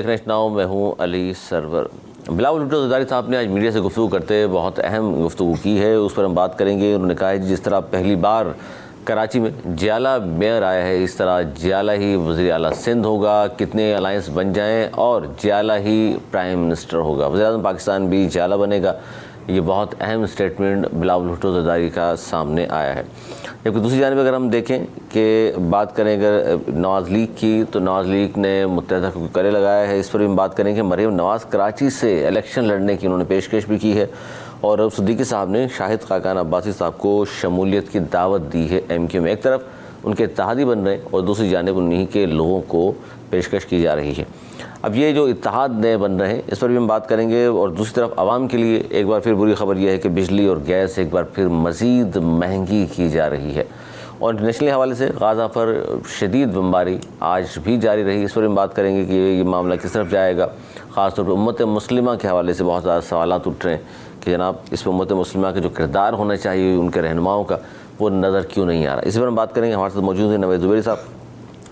देख रहे हैं नाउ, मैं हूँ अली सरवर। बिलावल भुट्टो ज़रदारी साहब ने आज मीडिया से गुफ्तगू करते हुए बहुत अहम गुफ्तगू की है, उस पर हम बात करेंगे। उन्होंने कहा है जिस तरह पहली बार कराची में जियाला मेयर आया है, इस तरह जियाला ही वज़ीर आला सिंध होगा, कितने अलायंस बन जाएं और जियाला ही प्राइम मिनिस्टर होगा, वज़ीर आज़म पाकिस्तान भी जियाला बनेगा। ये बहुत अहम स्टेटमेंट बिलावल भुट्टो ज़रदारी का सामने आया है। जबकि दूसरी जानिब अगर हम देखें कि बात करें अगर नवाज़ लीग की, तो नवाज़ लीग ने मुत्तहदा को करे लगाया है। इस पर भी हम बात करें कि मरीम नवाज़ कराची से इलेक्शन लड़ने की उन्होंने पेशकश भी की है और सिद्दीकी साहब ने शाहिद खाकान अब्बासी साहब को शमूलियत की दावत दी है। MQ में एक तरफ उनके इत्तेहादी बन रहे हैं और दूसरी जानिब उन्हीं के लोगों को पेशकश की जा रही है। अब ये जो इत्तेहाद नए बन रहे हैं, इस पर भी हम बात करेंगे। और दूसरी तरफ आवाम के लिए एक बार फिर बुरी खबर यह है कि बिजली और गैस एक बार फिर मज़ीद महंगी की जा रही है। और इंटरनेशनल हवाले से गाज़ा पर शदीद बमबारी आज भी जारी रही। इस पर हम बात करेंगे कि ये मामला किस तरफ जाएगा। ख़ासतौर पर उम्मत मुस्लिमा के हवाले से बहुत ज़्यादा सवालात उठ रहे हैं कि जनाब इस पर उम्मत मुस्लिमा के जो किरदार होना चाहिए उनके रहनुमाओं का, वो नज़र क्यों नहीं आ रहा। इस पर हम बात करेंगे। हमारे साथ मौजूद है नवेद ज़ुबैरी साहब,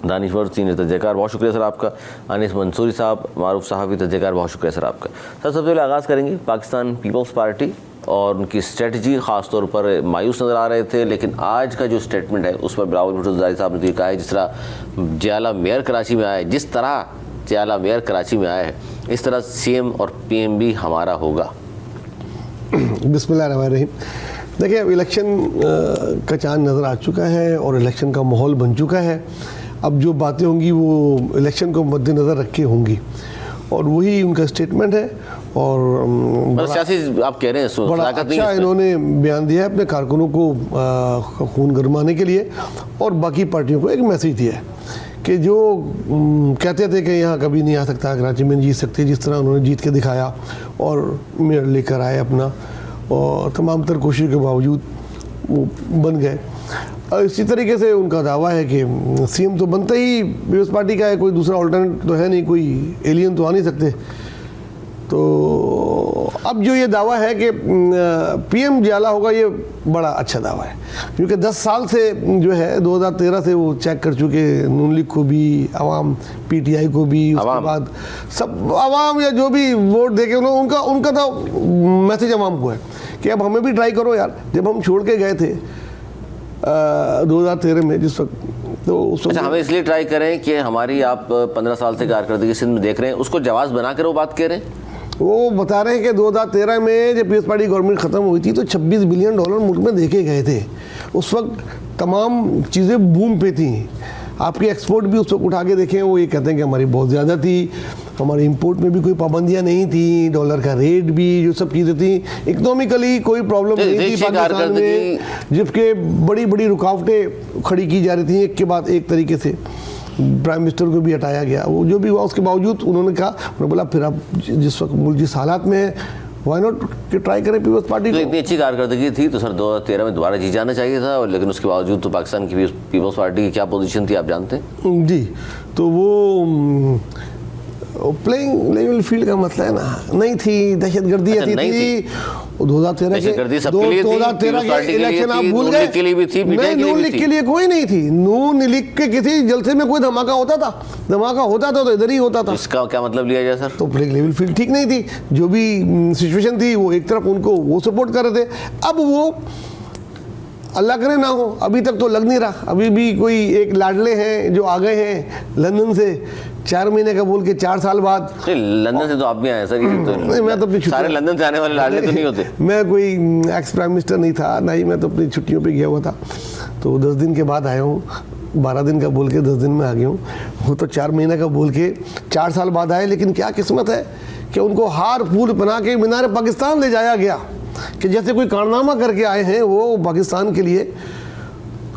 दानिश्वर सीनियर तजज़ियाकार, बहुत शुक्रिया सर आपका। अनीस मंसूरी साहब, मारूफ साहबी तजज़ियाकार, बहुत शुक्रिया सर आपका। सर सबसे पहले आगाज़ करेंगे पाकिस्तान पीपल्स पार्टी और उनकी स्ट्रेटजी। ख़ास तौर पर मायूस नज़र आ रहे थे, लेकिन आज का जो स्टेटमेंट है उस पर बिलावल भुट्टो ज़रदारी साहब ने कहा है जिस तरह जियाला मेयर कराची में आए, जिस तरह जियाला मेयर कराची में आया है, इस तरह CM और PM भी हमारा होगा। बिस्मिल्लाहिर्रहमानिर्रहीम। देखिए, अब इलेक्शन का चांद नज़र आ चुका है और इलेक्शन का माहौल बन चुका है। अब जो बातें होंगी वो इलेक्शन को मद्देनज़र रख के होंगी और वही उनका स्टेटमेंट है। और सियासी आप कह रहे हैं बड़ा अच्छा इन्होंने बयान दिया है अपने कारकुनों को खून गरमाने के लिए और बाकी पार्टियों को एक मैसेज दिया है कि जो कहते थे कि यहाँ कभी नहीं आ सकता, कराची में जीत सकते, जिस तरह उन्होंने जीत के दिखाया और मेयर लेकर आए अपना, और तमाम तर कोशिश के बावजूद वो बन गए। और इसी तरीके से उनका दावा है कि CM तो बनता ही पीपल्स पार्टी का है, कोई दूसरा ऑल्टरनेट तो है नहीं, कोई एलियन तो आ नहीं सकते। तो अब जो ये दावा है कि PM जियाला होगा, ये बड़ा अच्छा दावा है, क्योंकि 10 साल से जो है 2013 से वो चेक कर चुके, नून लीग को भी, आवाम PTI को भी, उसके बाद सब आवाम या जो भी वोट देके उनका तो मैसेज आवाम को है कि अब हमें भी ट्राई करो यार। जब हम छोड़ के गए थे 2013 में जिस वक्त, तो उस अच्छा हमें इसलिए ट्राई करें कि हमारी आप 15 साल से कारकर्दगी सिंध में देख रहे हैं, उसको जवाब बनाकर वो बात कह रहे हैं। वो बता रहे हैं कि 2013 में जब पीपल्स पार्टी गवर्नमेंट ख़त्म हुई थी तो $26 बिलियन मुल्क में देखे गए थे। उस वक्त तमाम चीज़ें बूम पे थी। आपके एक्सपोर्ट भी उस वक्त उठा के देखें, वो ये कहते हैं कि हमारी बहुत ज़्यादा थी, हमारे इंपोर्ट में भी कोई पाबंदियां नहीं थी, डॉलर का रेट भी, जो सब चीज़ें थी, इकोनॉमिकली कोई प्रॉब्लम नहीं थी पाकिस्तान में, जबकि बड़ी बड़ी रुकावटें खड़ी की जा रही थी एक के बाद एक तरीके से। प्राइम मिनिस्टर को भी हटाया गया, वो जो भी हुआ उसके बावजूद उन्होंने कहा, उन्होंने बोला फिर आप जिस वक्त मुल्क जिस हालात में है, वाई नॉट कि ट्राई करें पीपल्स पार्टी को। इतनी अच्छी कारकर्दगी थी तो सर 2013 में दोबारा जी जाना चाहिए था, और लेकिन उसके बावजूद तो पाकिस्तान की पीपल्स पार्टी की क्या पोजीशन थी आप जानते हैं जी। तो वो प्लेइंग लेवल फील्ड का मसला है ना, नहीं थी, दहशतगर्दी ऐसी थी। 2013 के इलेक्शन आप भूल गए, नहीं नून लीग के लिए कोई नहीं थी, नून लीग के किसी जलसे में कोई धमाका होता था तो इधर ही होता था। इसका क्या मतलब लिया जाए सर? तो प्लेइंग लेवल फील्ड ठीक नहीं थी, जो भी सिचुएशन थी वो एक तरफ उनको वो सपोर्ट कर रहे थे। अब वो अल्लाह करे ना हो, अभी तक तो लग नहीं रहा। अभी भी कोई एक लाडले हैं जो आ गए हैं लंदन से 4 महीने का बोल के 4 साल बाद। लंदन से तो आप भी आए सर, ये तो नहीं, मैं तो अपनी सारे लंदन से आने वाले लाडले तो नहीं होते। मैं कोई एक्स प्राइम मिनिस्टर नहीं था, ना ही मैं तो अपनी छुट्टियों पे गया हुआ था। तो 10 दिन के बाद आया हूँ, 12 दिन का बोल के 10 दिन में आ गया हूँ। वो तो 4 महीने का बोल के 4 साल बाद आए, लेकिन क्या किस्मत है कि उनको हार फूल बना के मीनार पाकिस्तान ले जाया गया, कि जैसे कोई कारनामा करके आए हैं वो पाकिस्तान के लिए,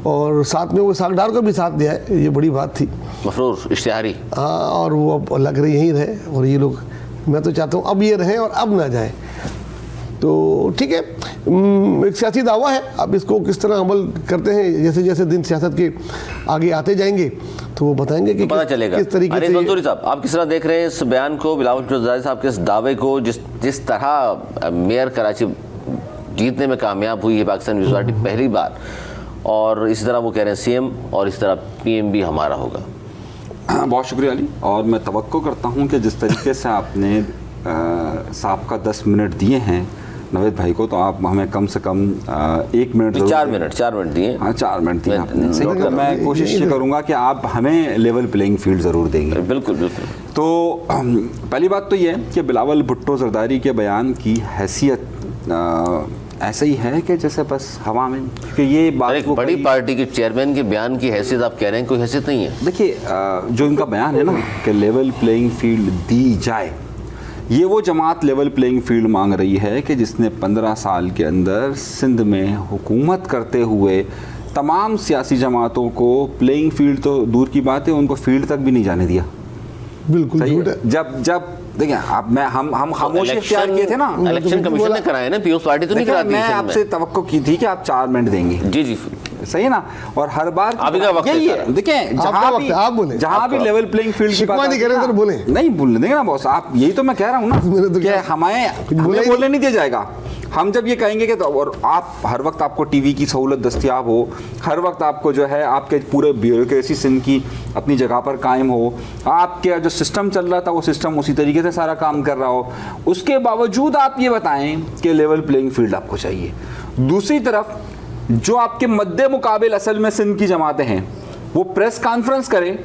और साथ में वो सागदार को भी साथ दिया है, ये बड़ी बात थी, मफरूर इश्तिहारी। हाँ, और वो अब लग रही यहीं रहे, और ये लोग, मैं तो चाहता हूँ अब ये रहें और अब ना जाए। तो ठीक है, एक सियासी दावा है, अब इसको किस तरह अमल करते हैं, जैसे जैसे दिन सियासत के आगे आते जाएंगे तो वो बताएंगे कि पता चलेगा किस तरीके से। मंसूरी साहब, आप किस तरह देख रहे हैं इस बयान को, बिलावल भुट्टो ज़रदारी साहब के इस दावे को, जिस तरह मेयर कराची जीतने में कामयाब हुई है पाकिस्तान पीपल्स पार्टी पहली बार, और इसी तरह वो कह रहे हैं CM और इस तरह PM भी हमारा होगा। बहुत शुक्रिया अली, और मैं तवक्को करता हूं कि जिस तरीके से आपने साहब का 10 मिनट दिए हैं नवेद भाई को, तो आप हमें कम से कम 1 मिनट 4 मिनट दिए। हाँ 4 मिनट दिए आपने, सही। तो मैं कोशिश ये करूँगा कि आप हमें लेवल प्लेइंग फील्ड ज़रूर देंगे। बिल्कुल बिल्कुल। तो पहली बात तो ये है कि बिलावल भुट्टो जरदारी के बयान की हैसियत ऐसे ही है कि जैसे बस हवा में, कि ये बात एक बड़ी पार्टी के चेयरमैन के बयान की हैसियत आप कह रहे हैं, कोई हैसियत नहीं है। देखिए जो इनका बयान है ना कि लेवल प्लेइंग फील्ड दी जाए, ये वो जमात लेवल प्लेइंग फील्ड मांग रही है कि जिसने 15 साल के अंदर सिंध में हुकूमत करते हुए तमाम सियासी जमातों को प्लेइंग फील्ड तो दूर की बात है, उनको फील्ड तक भी नहीं जाने दिया। बिल्कुल झूठ है। जब देखिए आप हम खामोशी इख्तियार किए थे ना, इलेक्शन कमीशन ने कराए ना, पीयूष पार्टी तो नहीं कराती। मैं आपसे तवक्को की थी कि आप 4 मिनट देंगे। जी जी सही है ना, और हर बार अभी का वक्त यही है। देखें जहाँ भी लेवल प्लेइंग फील्ड की बात नहीं करें तो बोले, नहीं बोलने देंगे ना बॉस, आप यही तो मैं कह रहा हूँ ना कि हमें बोलने नहीं दिया जाएगा। हम जब ये कहेंगे कि तो, और आप हर वक्त आपको टीवी की सहूलत दस्तियाब हो, हर वक्त आपको जो है आपके पूरे ब्यूरोक्रेसी सिंध की अपनी जगह पर कायम हो, आपके जो सिस्टम चल रहा था वो सिस्टम उसी तरीके से सारा काम कर रहा हो, उसके बावजूद आप ये बताएं कि लेवल प्लेइंग फील्ड आपको चाहिए। दूसरी तरफ जो आपके मद्दे मुकाबिल असल में सिंध की जमातें हैं, वो प्रेस कॉन्फ्रेंस करें,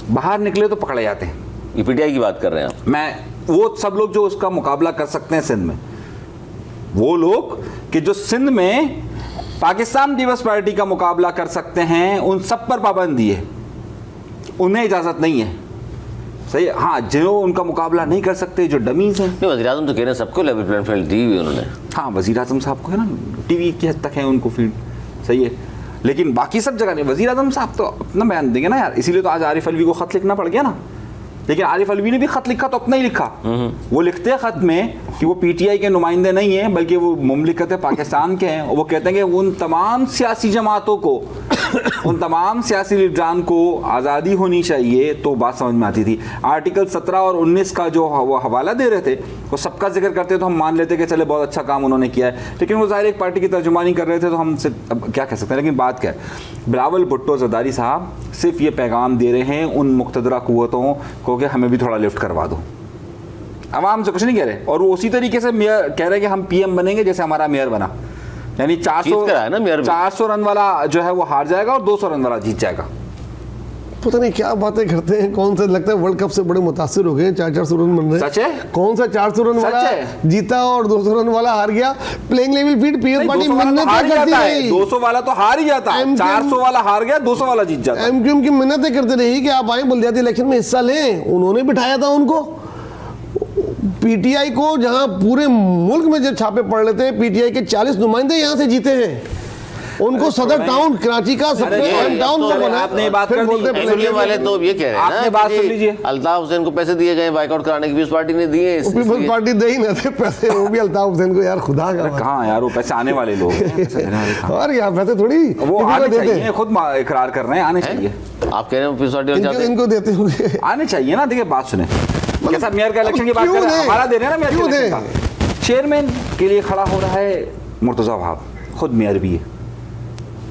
बाहर निकले तो पकड़े जाते हैं। ये पीटीआई की बात कर रहे हैं आप? मैं वो सब लोग जो उसका मुकाबला कर सकते हैं सिंध में, वो लोग कि जो सिंध में पाकिस्तान पीपल्स पार्टी का मुकाबला कर सकते हैं, उन सब पर पाबंदी है, उन्हें इजाज़त नहीं है। सही। हाँ, जो उनका मुकाबला नहीं कर सकते, जो डमीज हैं। नहीं, वज़ीर आज़म तो कह रहे हैं सबको लेवल प्लेइंग फील्ड दी हुई उन्होंने। हाँ, वज़ीर आज़म साहब को है ना, टीवी की हद तक है उनको फील्ड, सही है, लेकिन बाकी सब जगह नहीं। वज़ीर आज़म साहब तो अपना बयान देंगे ना यार, इसीलिए तो आज आरिफ अलवी को ख़त लिखना पड़ गया ना। लेकिन आरिफ अलवी ने भी खत लिखा तो अपना ही लिखा। वो लिखते हैं खत में कि वो पीटीआई के नुमाइंदे नहीं हैं, बल्कि वो मुमलिकत पाकिस्तान के हैं। और वो कहते हैं कि उन तमाम सियासी जमातों को, उन तमाम सियासी लीडरान को आज़ादी होनी चाहिए। तो बात समझ में आती थी। आर्टिकल 17 और 19 का जो वो हवाला दे रहे थे, वो सबका जिक्र करते तो हम मान लेते कि चले बहुत अच्छा काम उन्होंने किया है, लेकिन वो ज़ाहिर एक पार्टी की तर्जुमानी कर रहे थे, तो हम अब क्या कह सकते हैं। लेकिन बात क्या है, बिलावल भुट्टो जरदारी साहब सिर्फ ये पैगाम दे रहे हैं उन मुक़्तदरा क़ुव्वतों को कि हमें भी थोड़ा लिफ्ट करवा दो। आवाम से कुछ नहीं कह रहे, और वो उसी तरीके से मेयर कह रहे हैं कि हम पीएम बनेंगे जैसे हमारा मेयर बना, यानी 400 रन वाला जो है वो हार जाएगा और 200 रन वाला जीत जाएगा। पता नहीं क्या बातें करते हैं। कौन सा लगता है वर्ल्ड कप से बड़े मुतासिर हो गए, 400 रन बन रहे हैं। सच है? कौन सा 400 रन वाला जीता और 200 रन वाला हार गया? Playing level field PS party मिन्नतें करती रही। 200 वाला तो हार ही जाता है, 400 वाला हार गया, 200 वाला जीत जाता है। एमक्यूएम की मिन्नतें करते रही कि आप आए बल्दियाती इलेक्शन में हिस्सा लें, उन्होंने बिठाया था उनको। पीटीआई को जहां पूरे मुल्क में जब छापे पड़ लेते हैं, पीटीआई के 40 नुमाइंदे यहां से जीते हैं। उनको सदर टाउन कराची का सबसे अहम टाउन तो आपने बात कर दी। सुनने वाले तो ये कह रहे हैं आपने बात सुन लीजिए, अल्ताफ हुसैन को पैसे दिए गए बाइकआउट कराने की, पीपल्स पार्टी ने दिए। पीपल्स पार्टी दे ही ना थे पैसे, वो भी अल्ताफ हुसैन को। यार खुदा का कहाँ यार, वो पैसे आने वाले लोग और क्या पैसे थोड़ी वो आने चाहिए, खुद इकरार कर रहे हैं आने चाहिए। आप कह रहे हैं पीपल्स पार्टी इनको देते होंगे, आने चाहिए ना। देखिए बात सुने, कैसा मेयर का इलेक्शन की बात कर रहे हैं, हमारा दे रहे हैं ना मेयर का। चेयरमैन के लिए खड़ा हो रहा है मुर्तज़ा वहाब, खुद मेयर भी है।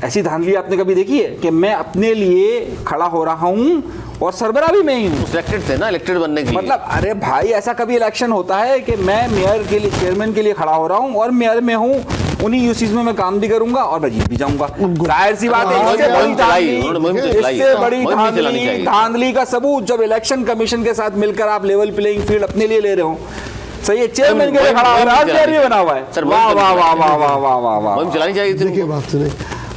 ऐसी धांधली आपने कभी देखी है कि मैं अपने लिए खड़ा हो रहा हूँ और सरबराह भी मैं ही हूँ? सिलेक्टेड थे ना, इलेक्टेड बनने के लिए। मतलब अरे भाई, ऐसा कभी इलेक्शन होता है कि मैं मेयर के लिए, चेयरमैन के लिए खड़ा हो रहा हूँ और मेयर में हूँ, उन्हीं यूसीज में मैं काम भी करूंगा और मैं जीत भी जाऊंगा। जाहिर सी बात है, इससे बड़ी धांधली का सबूत जब इलेक्शन कमीशन के साथ मिलकर आप लेवल प्लेइंग फील्ड अपने लिए ले रहे हो। सही है, चेयरमैन के लिए खड़ा हो रहा है, भी बना हुआ है। वाह वाह वाह वाह वाह वाह वाह वाह, चलानी चाहिए थी। देखिए बात सुने,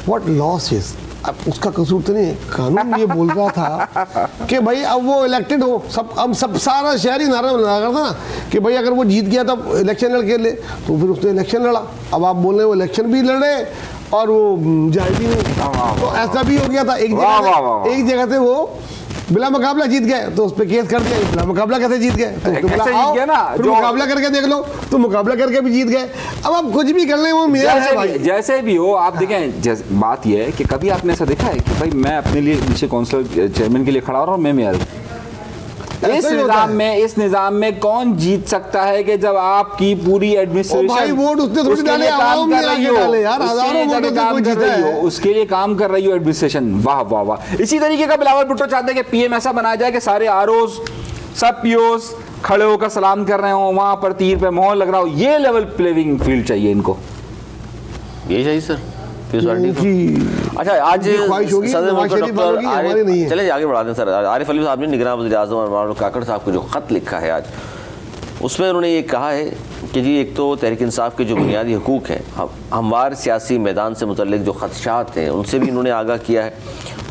व्हाट लॉस इज, अब उसका कसूर तो नहीं, कानून ये बोल रहा था कि भाई अब वो इलेक्टेड हो, सब सारा शहर ही नारा लगा था ना कि भाई अगर वो जीत गया तब इलेक्शन लड़के ले, तो फिर उसने इलेक्शन लड़ा। अब आप बोल रहे हैं वो इलेक्शन भी लड़े और वो जाए भी नहीं, तो ऐसा भी हो गया था। एक जगह से वो बिला मुकाबला जीत गए, तो उस पर केस कर दिया, बिला मुकाबला कैसे जीत गए, तो जीत गया ना, जो मुकाबला करके देख लो, तो मुकाबला करके भी जीत गए। अब आप कुछ भी कर लें, वो मेयर है भाई। जैसे भी हो, आप देखें, बात यह है कि कभी आपने ऐसा देखा है कि भाई मैं अपने लिए नीचे काउंसिलर चेयरमैन के लिए खड़ा हो रहा हूँ, मैं मेयर हूँ? इस निजाम में कौन जीत सकता है कि जब आपकी पूरी एडमिनिस्ट्रेशन भाई वोट उसने थोड़ी डाले, आवाम ने आगे डाले यार, हजारों वोटों से कोई जीता है, उसके लिए काम कर रही हो एडमिनिस्ट्रेशन। वाह वाह वाह। इसी तरीके का बिलावल भुट्टो चाहते हैं कि पीएम ऐसा बनाया जाए कि सारे आरओज सब पीओस खड़े होकर सलाम कर रहे हो, वहां पर तीर पे मोहर लग रहा हो। ये लेवल प्लेइंग फील्ड चाहिए इनको, यही चाहिए सर पीस पार्टी को। अच्छा, आज सदर मुल्क डॉक्टर आरिफ, चले आगे बढ़ाते हैं सर। आरिफ अलवी साहब ने निगरान वज़ीर आज़म और काकड़ साहब को जो ख़त लिखा है आज, उसमें उन्होंने ये कहा है कि जी एक तो तहरीक इंसाफ के जो बुनियादी हकूक़ हैं, हमवार सियासी मैदान से मुतल्लिक जो ख़दशात हैं उनसे भी उन्होंने आगाह किया है,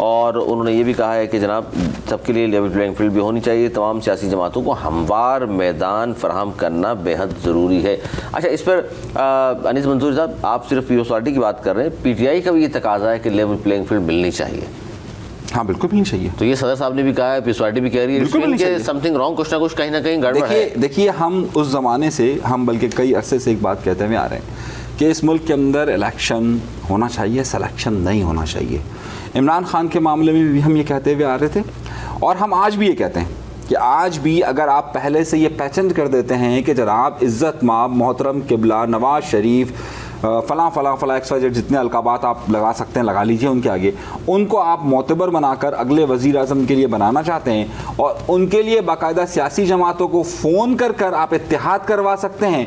और उन्होंने ये भी कहा है कि जनाब सबके लिए लेवल प्लेइंग फील्ड भी होनी चाहिए, तमाम सियासी जमातों को हमवार मैदान फराहम करना बेहद ज़रूरी है। अच्छा, इस पर अनीस मंसूरी साहब, आप सिर्फ पीओ पार्टी की बात कर रहे हैं, पीटीआई का भी ये तकाजा है कि लेवल प्लेइंग फील्ड मिलनी चाहिए। हाँ बिल्कुल भी नहीं चाहिए। तो ये सदर साहब ने भी कहा है, पीएसवाईटी भी कह रही है, समथिंग रॉन्ग, कुछ ना कुछ कहीं ना कहीं गड़बड़ है। देखिए हम उस ज़माने से, हम बल्कि कई अरसे से एक बात कहते हुए आ रहे हैं कि इस मुल्क के अंदर इलेक्शन होना चाहिए, सिलेक्शन नहीं होना चाहिए। इमरान खान के मामले में भी हम ये कहते हुए आ रहे थे, और हम आज भी ये कहते हैं कि आज भी अगर आप पहले से ये पहचान कर देते हैं कि जनाब इज़्ज़त माब मोहतरम किबला नवाज शरीफ फ़लाँ फ़लाँ फ़लाँ XYZ जितने अलकाबात आप लगा सकते हैं लगा लीजिए उनके आगे, उनको आप मोतबर बनाकर अगले वज़ीर आज़म के लिए बनाना चाहते हैं, और उनके लिए बाकायदा सियासी जमातों को फ़ोन कर कर आप इत्तेहाद करवा सकते हैं।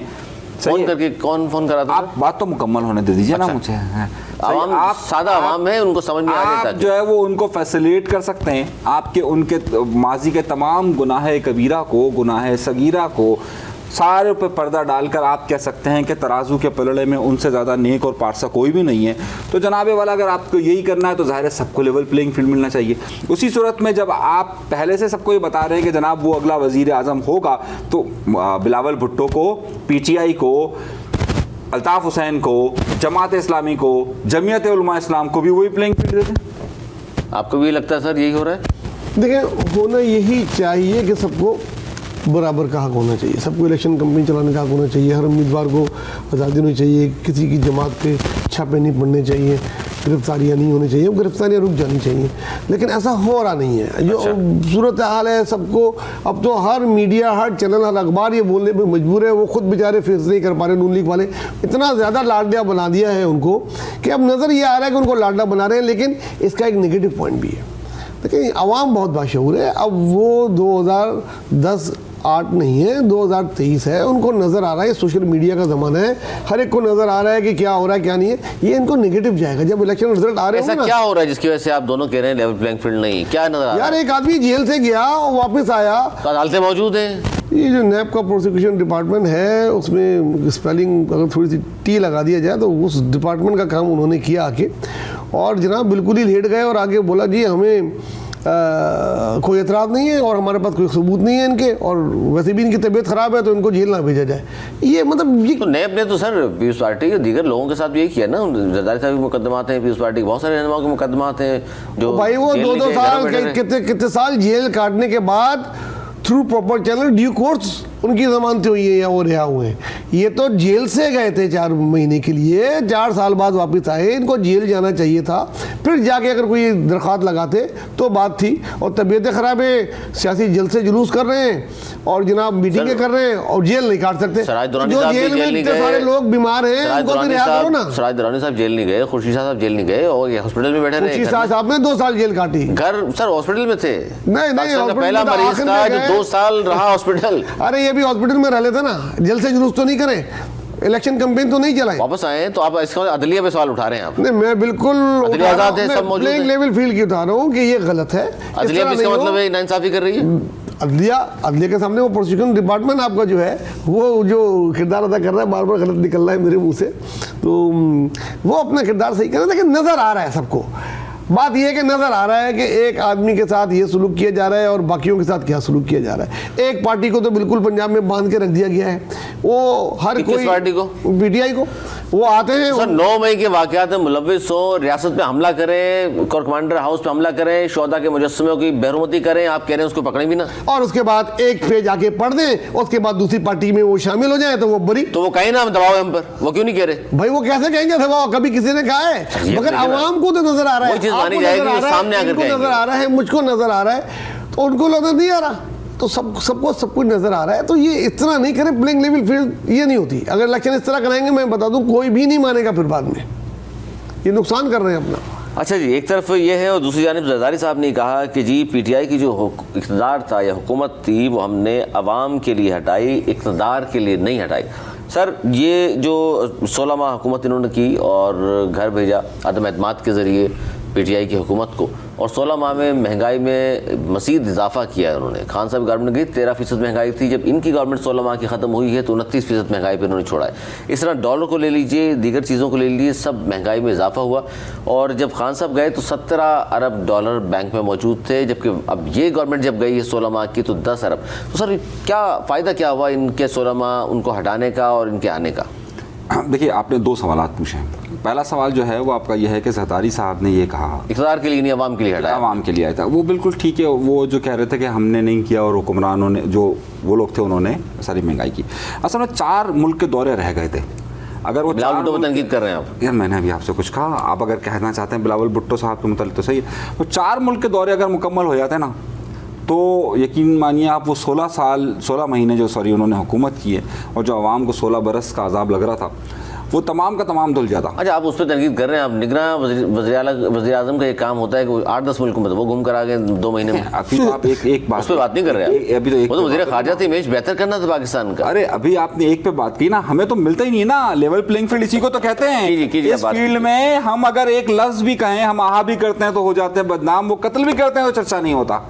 फ़ोन करके कौन फ़ोन कराता है? आप बात तो मुकम्मल होने दे दीजिए ना मुझे। आवाम, आप सादा आवाम है, उनको समझ में आ जाता है, जो है वो उनको फैसिलिटेट कर सकते हैं, आपके उनके माजी के तमाम गुनाह कबीरा को, गुनाह सगीरा को सारे पे पर्दा डालकर आप कह सकते हैं कि तराजू के पलड़े में उनसे ज़्यादा नेक और पारसा कोई भी नहीं है। तो जनाबे वाला अगर आपको यही करना है तो ज़ाहिर है सबको लेवल प्लेइंग फील्ड मिलना चाहिए। उसी सूरत में जब आप पहले से सबको ये बता रहे हैं कि जनाब वो अगला वज़ीर आज़म होगा, तो बिलावल भुट्टो को, PTI को, अल्ताफ़ हुसैन को, जमात इस्लामी को, जमीयत उलमा इस्लाम को भी वही प्लेइंग फील्ड देते हैं। आपको भी लगता है सर यही हो रहा है? देखिए, होना यही चाहिए कि सबको बराबर का हक होना चाहिए, सबको इलेक्शन कंपेन चलाने का हक होना चाहिए, हर उम्मीदवार को आज़ादी होनी चाहिए, किसी की जमात पे छापे नहीं पड़ने चाहिए, गिरफ्तारियाँ नहीं होनी चाहिए, गिरफ्तारियाँ रुक जानी चाहिए। लेकिन ऐसा हो रहा नहीं है। जो सूरत हाल है, सबको अब तो हर मीडिया, हर चैनल, हर अखबार ये बोलने पे मजबूर है, वो खुद बेचारे फेस नहीं कर पा रहे। नून लीग वाले इतना ज़्यादा लाडला बना दिया है उनको कि अब नज़र ये आ रहा है कि उनको लाडला बना रहे हैं। लेकिन इसका एक नेगेटिव पॉइंट भी है। देखिए, आवाम बहुत बाशऊर है। अब वो 2010-8 नहीं है, 2023 है। उनको नज़र आ रहा है, सोशल मीडिया का ज़माना है, हर एक को नज़र आ रहा है कि क्या हो रहा है क्या नहीं है। ये इनको नेगेटिव जाएगा जब इलेक्शन रिजल्ट आ रहे हैं। ऐसा क्या हो रहा है जिसकी वजह से आप दोनों कह रहे हैं लेवल प्लेइंग फील्ड नहीं? क्या नजर आ रहा है? यार, एक आदमी जेल से गया, वापस आया, अदालतें मौजूद हैं। ये जो नैब का प्रोसिक्यूशन डिपार्टमेंट है, उसमें स्पेलिंग अगर थोड़ी सी टी लगा दिया जाए तो उस डिपार्टमेंट का काम उन्होंने किया आके, और जनाब बिल्कुल ही लेट गए और आगे बोला जी हमें कोई एतराज़ नहीं है और हमारे पास कोई सबूत नहीं है इनके, और वैसे भी इनकी तबीयत ख़राब है तो इनको जेल ना भेजा जाए। ये मतलब ये तो नैब ने तो सर पीयूष पार्टी के दीगर लोगों के साथ भी यही किया ना। जरदारी साहब के मुकदमात हैं, पीयूष पार्टी के बहुत सारे रहनुमाओं के मुकदमात हैं जो भाई वो 2-2 साल कितने साल जेल काटने के बाद through proper channel due course उनकी जमानत हुई है या वो रिहा हुए हैं। ये तो जेल से गए थे 4 महीने के लिए, 4 साल बाद वापस आए। इनको जेल जाना चाहिए था, फिर जाके अगर कोई दरख्वास्त लगाते तो बात थी। और तबीयतें ख़राब है, सियासी जल्द से जुलूस कर रहे हैं और जनाब मीटिंगें कर रहे हैं और जेल नहीं काट सकते। जो जेल में इतने सारे लोग बीमार हैं उनको भी रिहा करो ना। सराज दुरानी साहब जेल नहीं गए, खुर्शीद साहब जेल नहीं गए और हॉस्पिटल में बैठे रहे। खुर्शीद साहब ने 2 साल जेल काटी। घर सर हॉस्पिटल में थे? नहीं, पहला मरीज था जो 2 साल रहा हॉस्पिटल। अरे ये भी हॉस्पिटल में रह लेते ना, जेल से जुलूस तो नहीं करें, इलेक्शन कैंपेन तो नहीं चलाएं, वापस आए। तो आप इसका अदलिया पे सवाल उठा रहे हैं आप? नहीं, मैं बिल्कुल प्लेइंग लेवल फील्ड की उठा रहा हूँ कि ये गलत है। अदलिया पे इसका मतलब है नाइंसाफी कर रही है अदलिया के सामने। वो प्रोसिक्यूशन डिपार्टमेंट आपका जो है वो जो किरदार अदा कर रहा है, बार बार गलत निकल रहा है मेरे मुंह से, तो वो अपना किरदार सही कर रहा है। लेकिन नज़र आ रहा है सबको, बात यह है कि नज़र आ रहा है कि एक आदमी के साथ ये सलूक किया जा रहा है और बाकियों के साथ क्या सलूक किया जा रहा है। एक पार्टी को तो बिल्कुल पंजाब में बांध के रख दिया गया है, वो हर कोई पार्टी को, PTI को, वो आते हैं सर 9 मई के वाक़यात में मुलव्विस हो, रियासत पे हमला करें, कोर कमांडर हाउस पे हमला करें, शोहदा के मुजस्समों की बेरुमती करें, आप कह रहे हैं उसको पकड़ें भी ना, और उसके बाद एक पेज आके पढ़ दें, उसके बाद दूसरी पार्टी में वो शामिल हो जाए तो वो बरी। तो वो कहीं ना दबाव है हम पर, वो क्यों नहीं कह रहे? भाई वो कैसे कहेंगे दबाव? कभी किसी ने कहा है? मगर आवाम को तो नजर आ रहा है, सामने आकर नजर आ रहा है, मुझको नजर आ रहा है, तो उनको नजर नहीं आ रहा। तो सबको सब कुछ नजर आ रहा है। तो ये इतना नहीं करें, प्लेइंग लेवल फील्ड ये नहीं होती। अगर इलेक्शन इस तरह कराएंगे, मैं बता दूं, कोई भी नहीं मानेगा फिर बाद में। ये नुकसान कर रहे हैं अपना। अच्छा जी, एक तरफ ये है और दूसरी जानिब जरदारी साहब ने कहा कि जी पीटीआई की जो इक़्तिदार था या हुकूमत थी वो हमने अवाम के लिए हटाई, इक़्तिदार के लिए नहीं हटाई। सर, ये जो 16 माह हुकूमत इन्होंने की और घर भेजा अदम एतमाद के ज़रिए पीटीआई की हुकूमत को, और 16 माह में महंगाई में मज़ीद इजाफा किया है उन्होंने। खान साहब गवर्नमेंट गई 13% महंगाई थी, जब इनकी गवर्नमेंट 16 माह की ख़त्म हुई है तो 29% महंगाई पे उन्होंने छोड़ा है। इस तरह डॉलर को ले लीजिए, दीगर चीज़ों को ले लीजिए, सब महंगाई में इजाफा हुआ। और जब खान साहब गए तो 17 अरब डॉलर बैंक में मौजूद थे, जबकि अब ये गवर्नमेंट जब गई है 16 माह की तो 10 अरब। तो सर क्या फ़ायदा क्या हुआ इनके 16 माह उनको हटाने का और इनके आने का? देखिए, आपने 2 सवालात पूछे हैं। पहला सवाल जो है वो आपका यह है कि ज़रदारी साहब ने ये कहा इक़्तिदार के लिए नहीं, अवाम के लिए हटाया। अवाम के लिए आया था, वो बिल्कुल ठीक है। वो जो कह रहे थे कि हमने नहीं किया और हुक्मरानों ने, जो वो लोग थे, उन्होंने सारी महंगाई की। असल में 4 मुल्क के दौरे रह गए थे। अगर वो बिलावल भुट्टो पर तनकीद कर रहे हैं आप? यार मैंने अभी आपसे कुछ कहा, आप अगर कहना चाहते हैं बिलावल भुट्टो साहब के मुतालिक तो सही है। वो 4 मुल्क के दौरे अगर मुकम्मल हो जाते ना तो यकीन मानिए आप, वो 16 महीने जो उन्होंने हुकूमत की है और जो आवाम को 16 बरस का अजाब लग रहा था, वो तमाम का तमाम धुल जाता। अच्छा, आप उस पर तनकीद कर रहे हैं। आप निगरान वज़ीर आज़म का एक काम होता है कि 8-10 मुल्कों में तो वो घूम कर आ गए 2 महीने में। अभी तो आप एक बात उस पर बात नहीं कर रहे हैं। अभी तो एक वज़ीर ख़ारजा थे, इमेज बेहतर करना था पाकिस्तान का। अरे अभी आपने एक पे बात की ना, हमें तो मिलता ही नहीं है ना लेवल प्लेइंग फील्ड, इसी को तो कहते हैं। इस फील्ड में हम अगर एक लफ्ज़ भी कहें, हम आहा भी करते हैं तो हो जाते हैं बदनाम, वो कत्ल भी करते हैं तो चर्चा नहीं होता।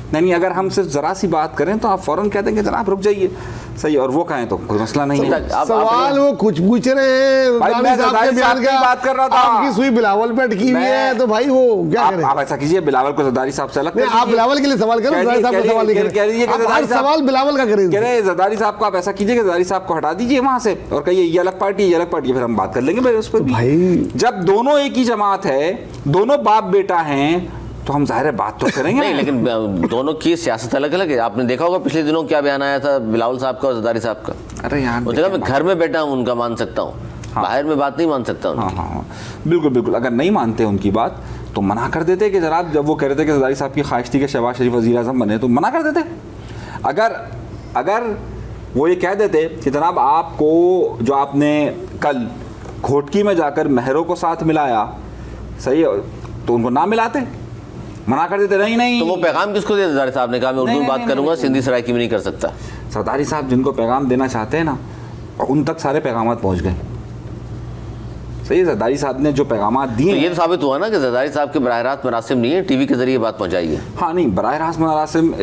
नहीं, अगर हम सिर्फ ज़रा सी बात करें तो आप फ़ौरन कहते हैं कि जनाब रुक जाइए, सही, और वो कहें तो कोई मसला नहीं है। सवाल वो कुछ पूछ रहे हैं, बात कर रहा था, आपकी सुई बिलावल पे अटकी हुई है, तो भाई वो क्या करें? आप ऐसा कीजिए, बिलावल को ज़रदारी साहब से अलग, आप बिलावल के लिए सवाल करें, ज़रदारी साहब का सवाल नहीं करें। सवाल बिलावल का करें। कह रहे ज़रदारी साहब को आप ऐसा कीजिए कि ज़रदारी साहब को हटा दीजिए वहाँ से और कहिए ये अलग पार्टी, ये अलग पार्टी, फिर हम बात कर लेंगे भाई उस पर। भाई जब दोनों एक ही जमात है, दोनों बाप बेटा हैं, तो हम ज़ाहिर है बात तो करेंगे। नहीं, लेकिन दोनों की सियासत अलग अलग है। आपने देखा होगा पिछले दिनों क्या बयान आया था बिलावल साहब का और ज़रदारी साहब का। अरे यार, मैं घर में बैठा हूँ उनका मान सकता हूँ, बाहर में बात नहीं मान सकता उनकी। हाँ, बिल्कुल। अगर नहीं मानते उनकी बात तो मना कर देते कि जनाब, जब वो कह रहे थे कि ज़रदारी साहब की ख्वाहिश थी कि शहबाज शरीफ वज़ीर आज़म बने, तो मना कर देते। अगर वो ये कह देते कि जनाब आपको, जो आपने कल घोटकी में जाकर महरों को साथ मिलाया, सही है, तो उनको ना मिलाते, मना कर देते। नहीं, तो वो पैगाम किसको दिया? ज़रदारी साहब ने कहा मैं उर्दू में बात करूंगा, सिंधी सराइकी में नहीं कर सकता। ज़रदारी साहब जिनको पैगाम देना चाहते हैं ना, उन तक सारे पैगाम पहुंच गए। सही है, ज़रदारी साहब ने जो पैगाम दिए, तो ये तो साबित हुआ ना कि ज़रदारी साहब के बराह रास्त मरासिम नहीं है, टीवी के जरिए बात पहुंचाई है। हाँ, नहीं, बराह रास्त मरासिम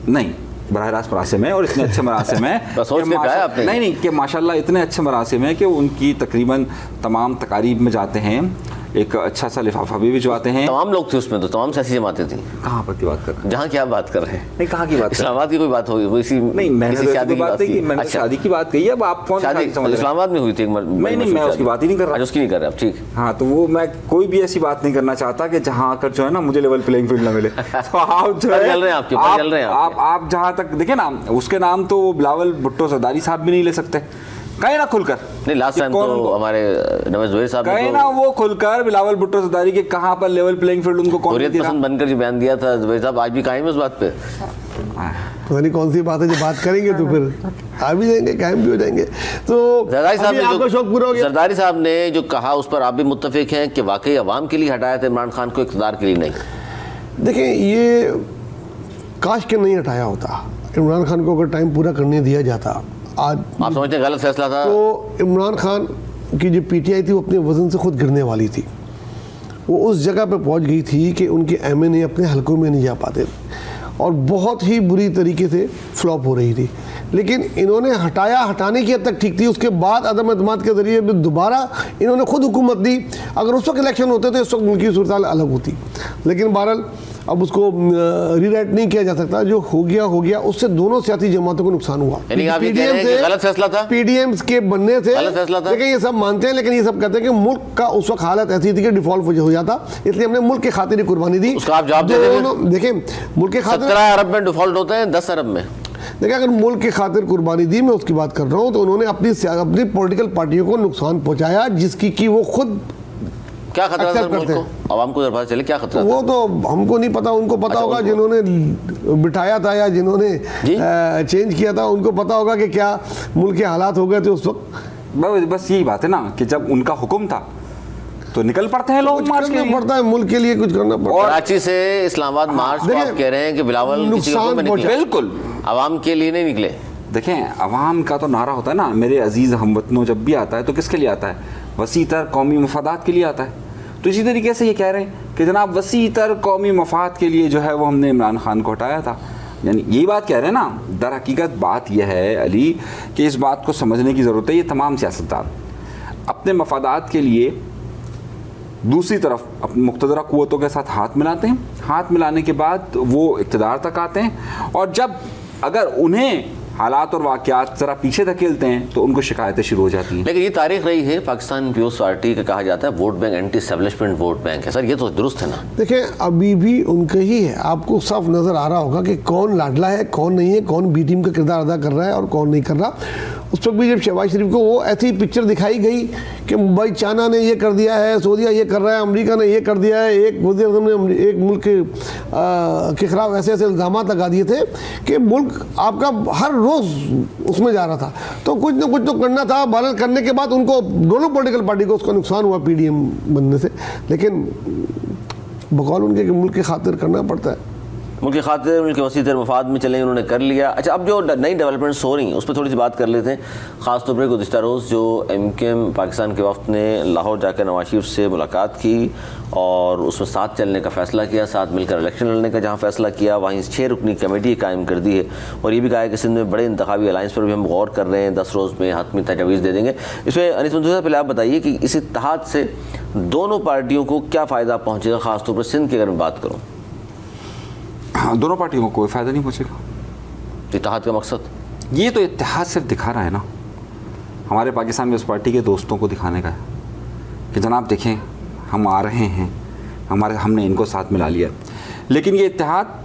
नहीं, बराह रास्त मरासिम है और इतने अच्छे मरासिम है नहीं कि माशाल्लाह इतने अच्छे मरासिम है कि उनकी तकरीबन तमाम तकारीब में जाते हैं, एक अच्छा सा लिफाफा भी भिजवाते हैं। तमाम लोग थे उसमें, तो तमाम सियासी जमातें थी। कहाँ पर की बात कर रहे हैं? जहाँ की आप बात कर रहे हैं। नहीं, कहाँ की बात? इस्लामाबाद की कोई बात होगी? वो इसी नहीं, मैंने शादी की बात की। मैंने शादी की बात कही है। अब आप कौन शादी इस्लामाबाद में हुई थी? नहीं, मैं उसकी बात ही नहीं कर रहा। उसकी नहीं कर रहे आप, ठीक। हाँ, तो वो मैं कोई भी ऐसी बात नहीं करना चाहता कि जहाँ आकर जो है ना मुझे लेवल प्लेइंग फील्ड ना मिले। तो आप जो है आप जहाँ तक देखे ना, उसके नाम तो बिलावल भुट्टो ज़रदारी साहब भी नहीं ले सकते, कहे ना खुलकर। नहीं, लास्ट टाइम तो हमारे नवाज ज़ोहरी साहब कहे ना वो खुलकर बिलावल भुट्टो ज़रदारी के कहाँ पर लेवल प्लेइंग फील्ड उनको कौन पसंद बनकर जो बयान दिया था ज़ोहरी साहब, आज भी कायम है उस बात पे। पता नहीं कौन सी बात है, जो बात करेंगे तो फिर आ भी जाएंगे, कायम भी हो जाएंगे। तो ज़रदारी साहब ने आपका शौक पूरा हो गया। ज़रदारी साहब ने जो कहा उस पर आप भी मुत्तफिक हैं कि वाकई अवाम के लिए हटाया था इमरान खान को, इक़्तिदार के लिए नहीं? देखें, ये काश के नहीं हटाया होता, इमरान खान को अगर टाइम पूरा करने दिया जाता। आज आप समझते हैं गलत फैसला था? तो इमरान खान की जो पीटीआई थी वो अपने वजन से खुद गिरने वाली थी। वो उस जगह पे पहुंच गई थी कि उनके एमएनए अपने हलकों में नहीं जा पाते थे और बहुत ही बुरी तरीके से फ्लॉप हो रही थी। लेकिन इन्होंने हटाने की हद तक ठीक थी। उसके बाद अदम एतमाद के ज़रिए दोबारा इन्होंने खुद हुकूमत दी। अगर उस वक्त इलेक्शन होते तो इस वक्त मुल्क की सूरत अलग होती। लेकिन बहरहाल अब उसको रीराइट नहीं किया जा सकता। जो हो गया, उससे दोनों सियासी जमातों को नुकसान हुआ। गलत फैसला था, पीडीएम के बनने से गलत फैसला था। लेकिन ये सब मानते हैं, लेकिन ये सब कहते हैं कि मुल्क का उस वक्त हालत ऐसी थी कि डिफॉल्ट हो जाता, इसलिए हमने मुल्क के खातिर ही कुर्बानी दी। उसका आप जवाब देखें, मुल्क के खातिर 17 अरब में डिफॉल्ट होते हैं, 10 अरब में। देखिए, अगर मुल्क की खातिर कुर्बानी दी, मैं उसकी बात कर रहा हूँ, तो उन्होंने अपनी पॉलिटिकल पार्टियों को नुकसान पहुँचाया जिसकी कि वो खुद क्या खतरा accept सर मुल्क करते हैं। को, आवाम को पता चले क्या खतरा था? वो तो हमको नहीं पता, उनको पता अच्छा, होगा उनको। जिन्होंने बिठाया था या जिन्होंने जी। चेंज किया था, उनको पता होगा कि क्या मुल्क के हालात हो गए थे उस वक्त। बस यही बात है ना कि जब उनका हुक्म था तो निकल पड़ते हैं लोग कुछ मार्च के करना लिए। पड़ता है, मुल्क के लिए कुछ करना पड़ता है। कराची से इस्लामाबाद मार्च को देखिए, आप कह रहे हैं कि बिलावल किसी के नुकसान हुक्म में निकले, बिल्कुल। आवाम के लिए नहीं निकले। देखें, अवाम का तो नारा होता है ना, मेरे अजीज़ हमवतनों, जब भी आता है तो किसके लिए आता है? वसी तर कौमी मफादात के लिए आता है। तो इसी तरीके से ये कह रहे हैं कि जनाब वसी तर कौमी मफाद के लिए जो है वो हमने इमरान खान को हटाया था। यानी यही बात कह रहे हैं ना। दर हकीकत बात यह है अली कि इस बात को समझने की ज़रूरत है, ये तमाम सियासतदान अपने मफादात के लिए दूसरी तरफ अपनी मुक़्तदरा क़ुव्वतों के साथ हाथ मिलाते हैं। हाथ मिलाने के बाद वो इक़्तिदार तक आते हैं, और जब अगर उन्हें हालात और वाक़यात ज़रा पीछे धकेलते हैं तो उनको शिकायतें शुरू हो जाती हैं। लेकिन ये तारीख रही है, पाकिस्तान पीपुल्स पार्टी का कहा जाता है vote bank anti establishment vote bank है। सर ये तो दुरुस्त है ना? देखिए, अभी भी उनका ही है, आपको साफ नज़र आ रहा होगा कि कौन लाडला है, कौन नहीं है, कौन बी टीम का किरदार अदा कर रहा है और कौन नहीं कर रहा। उस वक्त भी जब शहबाज शरीफ को वो ऐसी पिक्चर दिखाई गई कि भाई चाइना ने ये कर दिया है, सऊदीया ये कर रहा है, अमेरिका ने ये कर दिया है, एक वज़ीर आज़म ने एक मुल्क के खिलाफ ऐसे ऐसे इल्ज़ाम लगा दिए थे कि मुल्क आपका हर रोज़ उसमें जा रहा था। तो कुछ ना कुछ तो करना था। बहरहाल करने के बाद उनको, दोनों पॉलिटिकल पार्टी को उसका नुकसान हुआ PDM बनने से, लेकिन बकौल उनके कि मुल्क की खातिर करना पड़ता है। मुल्क की खातिर, मुल्क के वसी तर मफाद में चले, उन्होंने कर लिया। अच्छा, अब जो नई डेवलपमेंट्स हो रही हैं उस पर थोड़ी सी बात कर लेते हैं। ख़ासतौर पर गुज़िश्ता रोज़ जो MKM पाकिस्तान के वफ़द ने लाहौर जाकर नवाज शरीफ से मुलाकात की और उसमें साथ चलने का फ़ैसला किया, साथ मिलकर इलेक्शन लड़ने का जहाँ फ़ैसला किया, वहीं 6 रुकनी कमेटी कायम कर दी है और ये भी कहा है कि सिंध में बड़े इंतखाबी अलायंस पर भी हम गौर कर रहे हैं, 10 रोज़ में हतमी तजवीज़ दे देंगे। इसमें अनीस मंसूर साहब पहले आप बताइए कि इस इत्तेहाद से दोनों पार्टियों को क्या फ़ायदा पहुँचेगा, ख़ासतौर पर सिंध की अगर मैं बात करूँ? हाँ, दोनों पार्टियों को कोई फ़ायदा नहीं पहुँचेगा। इत्तेहाद का मकसद ये तो इत्तेहाद सिर्फ दिखा रहा है ना, हमारे पाकिस्तान में उस पार्टी के दोस्तों को दिखाने का है कि जनाब देखें हम आ रहे हैं, हमने इनको साथ मिला लिया। लेकिन ये इत्तेहाद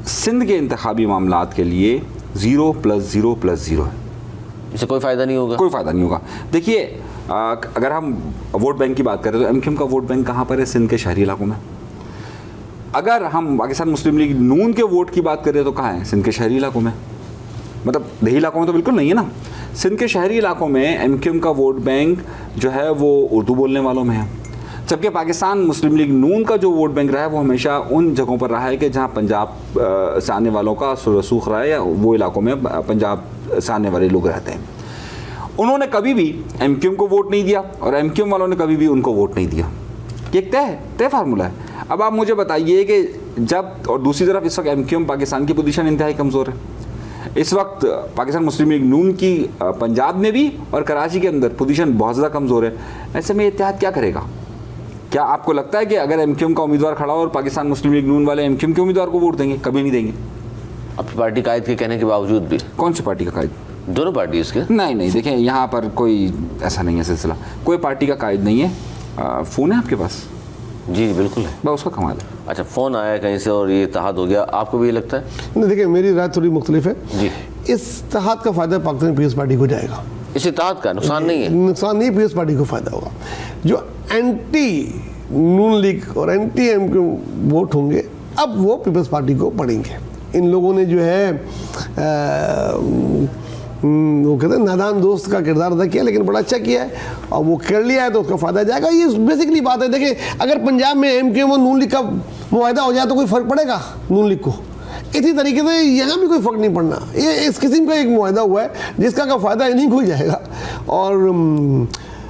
सिंध के इंतखाबी मामलात के लिए 0+0+0 है। इससे कोई फ़ायदा नहीं होगा? कोई फ़ायदा नहीं होगा। देखिए, अगर हम वोट बैंक की बात करें तो MKM का वोट बैंक कहाँ पर है? सिंध के शहरी इलाकों में। अगर हम पाकिस्तान मुस्लिम लीग नून के वोट की बात करें तो कहाँ है? सिंध के शहरी इलाकों में। मतलब देही इलाकों में तो बिल्कुल नहीं है ना। सिंध के शहरी इलाकों में MKM का वोट बैंक जो है वो उर्दू बोलने वालों में है, जबकि पाकिस्तान मुस्लिम लीग नून का जो वोट बैंक रहा है वो हमेशा उन जगहों पर रहा है कि जहाँ पंजाब से आने वालों का रसूख रहा है या वो इलाकों में पंजाब से आने वाले लोग रहते हैं। उन्होंने कभी भी MKM को वोट नहीं दिया और MKM वालों ने कभी भी उनको वोट नहीं दिया। ये एक तय फार्मूला है। अब आप मुझे बताइए कि जब, और दूसरी तरफ इस वक्त MKM पाकिस्तान की पोजीशन इंतहाई कमज़ोर है। इस वक्त पाकिस्तान मुस्लिम लीग नून की पंजाब में भी और कराची के अंदर पोजीशन बहुत ज़्यादा कमज़ोर है। ऐसे में इत्तेहाद क्या करेगा? क्या आपको लगता है कि अगर MKM का उम्मीदवार खड़ा हो और पाकिस्तान मुस्लिम लीग नून वाले MKM के उम्मीदवार को वोट देंगे? कभी नहीं देंगे। अपनी पार्टी कायद के कहने के बावजूद भी। कौन सी पार्टी का कायद? दोनों पार्टी इसके? नहीं, देखें यहाँ पर कोई ऐसा नहीं है सिलसिला, कोई पार्टी का कायद नहीं है। फ़ोन है आपके पास? जी बिल्कुल है। बस उसका कमाल है। अच्छा, फ़ोन आया कहीं से और ये इत्तेहाद हो गया, आपको भी ये लगता है? नहीं, देखिए मेरी राय थोड़ी मुख्तलिफ है जी। इस इत्तेहाद का फ़ायदा पाकिस्तान पीपल्स पार्टी को जाएगा। इस इत्तेहाद का नुकसान नहीं है? नुकसान नहीं, पीपल्स पार्टी को फ़ायदा होगा। जो एंटी नून लीग और एंटी MKM वोट होंगे अब वो पीपल्स पार्टी को पड़ेंगे। इन लोगों ने जो है वो कहते हैं नादान दोस्त का किरदार अदा किया, लेकिन बड़ा अच्छा किया है और वो कर लिया है तो उसका फ़ायदा जाएगा। ये बेसिकली बात है। देखिए, अगर पंजाब में MKM और नून लीग का मुआहदा हो जाए तो कोई फ़र्क पड़ेगा नून लीग को? इसी तरीके से यहाँ भी कोई फ़र्क नहीं पड़ना। ये इस किस्म का एक मुआहदा हुआ है जिसका का फ़ायदा इन्हीं को ही जाएगा। और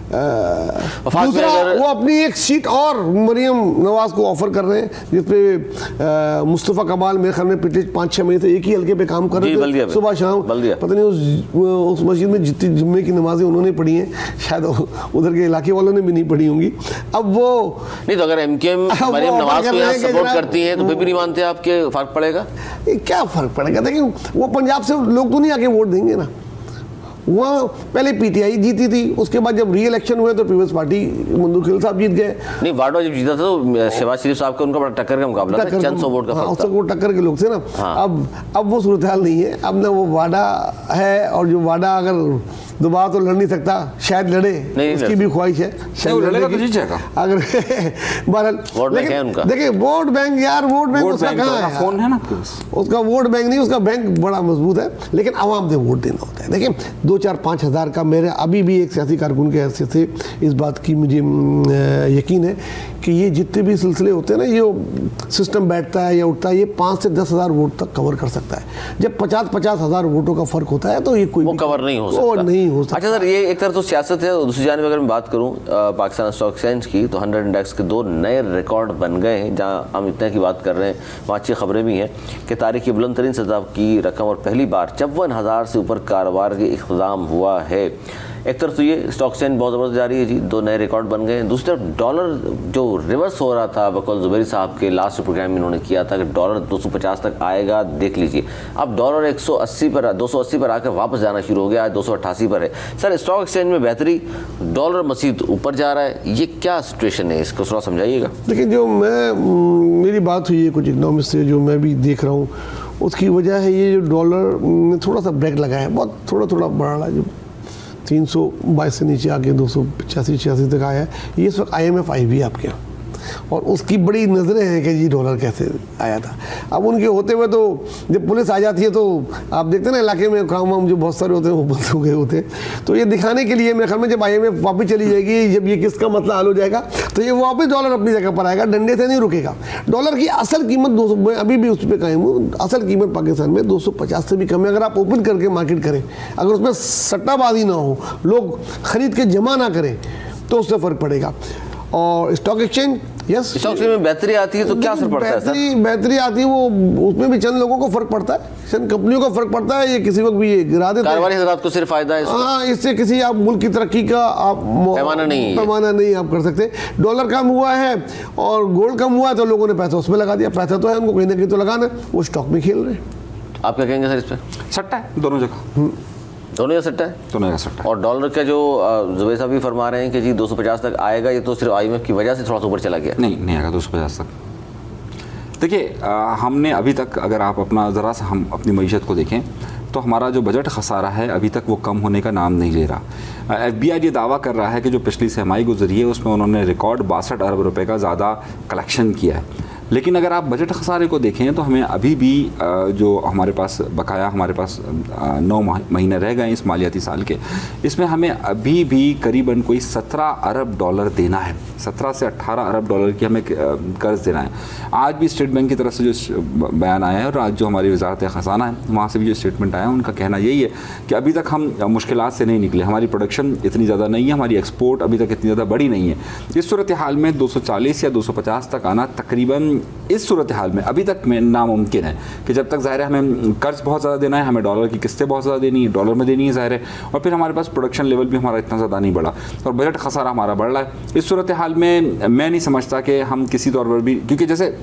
दूसरा, वो अपनी एक सीट और मरियम नवाज को ऑफर कर रहे हैं जिसपे मुस्तफ़ा कमाल मेरे ख्याल में पिछले 5-6 महीने से एक ही हल्के पे काम कर रहे थे, सुबह शाम। पता नहीं उस मस्जिद में जितनी जुम्मे की नमाजें उन्होंने पढ़ी हैं शायद उधर के इलाके वालों ने भी नहीं पढ़ी होंगी। अब वो नहीं, तो अगर MKM मरियम नवाज को यहाँ सपोर्ट करती है तो फिर भी नहीं मानते आपके फ़र्क पड़ेगा? क्या फ़र्क पड़ेगा? देखिए, वो पंजाब से लोग तो नहीं आके वोट देंगे ना। वहाँ पहले PTI जीती थी, उसके बाद जब री-इलेक्शन हुए तो पीपल्स पार्टी मंजूर खिल साहब जीत गए। नहीं, वाडवा जब जीता था तो शहबाज शरीफ साहब का उनका बड़ा टक्कर का मुकाबला था, चंद सौ वोट का फर्क था। वो टक्कर के लोग थे ना। हाँ। अब वो सूरत हाल नहीं है। अब ना वो वाडा है, और जो वाडा अगर दोबारा तो लड़ नहीं सकता, शायद लड़े, नहीं उसकी भी ख्वाहिश है, वो लड़ेगा लड़ने तो की। जीत जाएगा। अगर बहरहाल वोट बैंक है उनका। देखिए वोट बैंक यार, वोट बैंक उसका कहाँ है, फोन है ना आपके पास। उसका वोट बैंक नहीं, उसका बैंक बड़ा मजबूत है, लेकिन आवाम से वोट देना होता है। देखिए 2-4-5 हज़ार का, मेरे अभी भी एक सियासी कारकुन के हैसियत से इस बात की मुझे यकीन है कि ये जितने भी सिलसिले होते हैं ना, ये सिस्टम बैठता है या उठता है, ये 5 से 10 हज़ार वोट तक कवर कर सकता है। जब 50-50 हज़ार वोटों का फर्क होता है तो ये कोई वो कवर नहीं हो सकता। वो नहीं हो सकता। अच्छा सर, ये एक तरफ तो सियासत है, दूसरी जानिब अगर मैं बात करूं पाकिस्तान स्टॉक एक्सचेंज की, तो 100 इंडेक्स के 2 नए रिकॉर्ड बन गए हैं। जहां हम इतने की बात कर रहे हैं, वहाँ अच्छी खबरें भी हैं कि तारीख की बुलंद तरीन सतह की रकम और पहली बार 54,000 से ऊपर कारोबार के इख्तिताम हुआ है। एक तरफ तो ये स्टॉक एक्सचेंज बहुत ज़बरदस्त जारी है जी, 2 नए रिकॉर्ड बन गए हैं। दूसरी तरफ डॉलर जो रिवर्स हो रहा था, बकौल जुबैरी साहब के लास्ट प्रोग्राम में उन्होंने किया था कि डॉलर 250 तक आएगा, देख लीजिए अब डॉलर 280 पर आकर वापस जाना शुरू हो गया, आज 288 पर है। सर स्टॉक एक्सचेंज में बेहतरी, डॉलर मज़ीद ऊपर जा रहा है, ये क्या सिचुएशन है, इसको थोड़ा समझाइएगा। देखिए जो मेरी बात हुई है कुछ इकनॉमिस्ट से, जो मैं भी देख रहा हूँ, उसकी वजह है ये जो डॉलर ने थोड़ा सा ब्रेक लगाया है, बहुत थोड़ा बढ़ रहा है, जो 322 से नीचे आके 285-86 तक आया है। ये इस वक्त IMF आई भी है आपके यहाँ, और उसकी बड़ी नज़रें हैं कि जी डॉलर कैसे आया था। अब उनके होते हुए तो जब पुलिस आ जाती है तो आप देखते हैं ना इलाके में काम वाम जो बहुत सारे होते हैं वो बंद हो गए होते हैं। तो ये दिखाने के लिए मेरे ख्याल में जब IMF वापस चली जाएगी, जब ये किसका मसला हल हो जाएगा, तो ये वापस डॉलर अपनी जगह पर आएगा, डंडे से नहीं रुकेगा। डॉलर की असल कीमत 200, मैं अभी भी उस पर कायम हूँ, असल कीमत पाकिस्तान में 250 से भी कम है। अगर आप ओपन करके मार्केट करें, अगर उसमें सट्टाबाजी ना हो, लोग खरीद के जमा ना करें, तो उससे फ़र्क पड़ेगा। और stock exchange, yes stock exchange में बेहतरी आती है तो क्या असर पड़ता है सर? बेहतरी आती है, वो उसमें भी चंद लोगों को फ़र्क पड़ता है, चंद कंपनियों को फ़र्क पड़ता है, ये किसी वक्त भी ये गिरा देते हैं। कारोबारी हज़रात को सिर्फ फायदा है इसका? हाँ, इससे किसी आप मुल्क की तरक्की का आप पैमाना नहीं आप कर सकते। डॉलर कम हुआ है और गोल्ड कम हुआ है, तो लोगों ने पैसा उसमें लगा दिया। पैसा तो है उनको कहीं ना कहीं तो लगाना है, वो स्टॉक में खेल रहे हैं। आप क्या कहेंगे सर इस पर? सट्टा है दोनों जगह, दोनों का सट्टा है, दोनों का सट्टा है। और डॉलर का जो जुबैर साहब भी फरमा रहे हैं कि जी 250 तक आएगा, ये तो सिर्फ IMF की वजह से थोड़ा सा ऊपर चला गया। नहीं आएगा 250 तक। देखिए हमने अभी तक, अगर आप अपना ज़रा सा हम अपनी मईशत को देखें, तो हमारा जो बजट खसारा है अभी तक वो कम होने का नाम नहीं ले रहा। FBI ये दावा कर रहा है कि जो पिछली सहमाई गुजरी है उसमें उन्होंने रिकॉर्ड 62 अरब रुपए का ज़्यादा कलेक्शन किया है। लेकिन अगर आप बजट खसारे को देखें तो हमें अभी भी जो हमारे पास बकाया, हमारे पास 9 महीने रह गए इस मालियाती साल के, इसमें हमें अभी भी करीबन कोई 17 अरब डॉलर देना है, 17 से 18 अरब डॉलर की हमें कर्ज देना है। आज भी स्टेट बैंक की तरफ से जो बयान आया है और आज जो हमारी वजारत ख़जाना है वहाँ से भी जो स्टेटमेंट आया है, उनका कहना यही है कि अभी तक हम मुश्किलात से नहीं निकले, हमारी प्रोडक्शन इतनी ज़्यादा नहीं है, हमारी एक्सपोर्ट अभी तक इतनी ज़्यादा बड़ी नहीं है। इस सूरत हाल में 240 या 250 तक आना तकरीबन इस सूरत हाल में अभी तक में नामुमकिन है कि जब तक ज़ाहिर है हमें कर्ज बहुत ज़्यादा देना है, हमें डॉलर की किस्तें बहुत ज़्यादा देनी है, डॉलर में देनी है ज़ाहिर है, और फिर हमारे पास प्रोडक्शन लेवल भी हमारा इतना ज़्यादा नहीं बढ़ा और बजट खसारा हमारा बढ़ रहा है। इस सूरत हाल में मैं नहीं समझता कि हम किसी तौर पर भी, क्योंकि जैसे